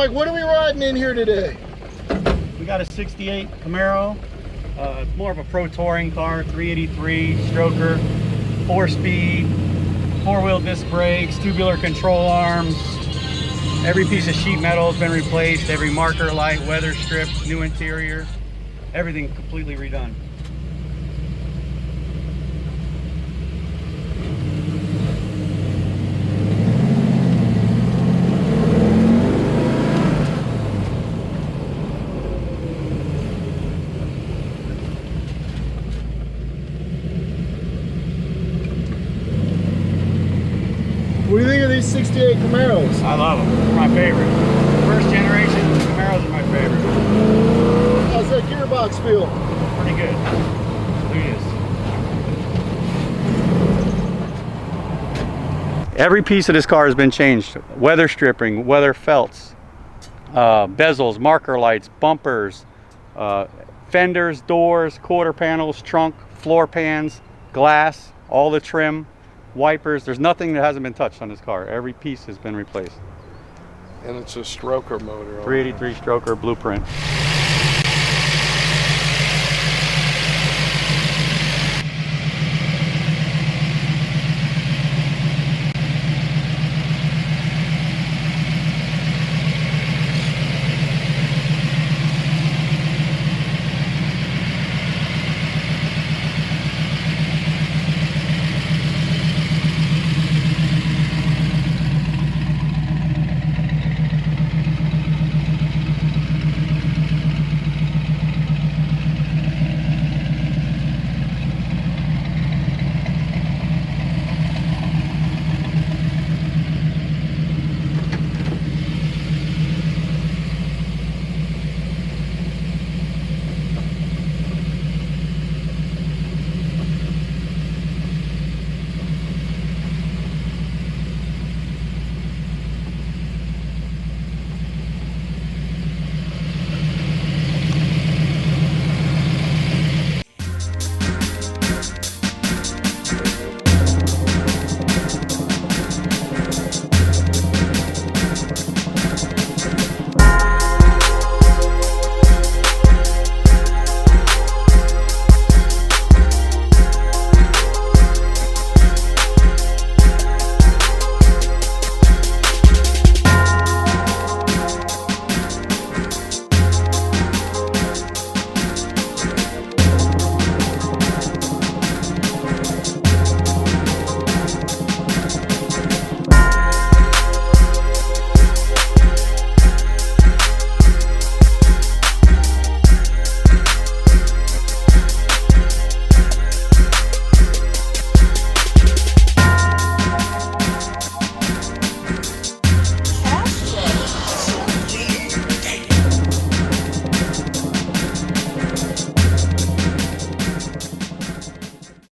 Mike, what are we riding in here today? We got a 68 Camaro. It's more of a pro touring car, 383 stroker, 4-speed, 4-wheel disc brakes, tubular control arms. Every piece of sheet metal has been replaced, every marker light, weather strip, new interior, everything completely redone. What do you think of these 68 Camaros? I love them. They're my favorite. First generation Camaros are my favorite. How's that gearbox feel? Pretty good. Look at this. Every piece of this car has been changed. Weather stripping, weather felts, bezels, marker lights, bumpers, fenders, doors, quarter panels, trunk, floor pans, glass, all the trim, wipers. There's nothing that hasn't been touched on this car. Every piece has been replaced. And it's a stroker motor. 383 stroker blueprint.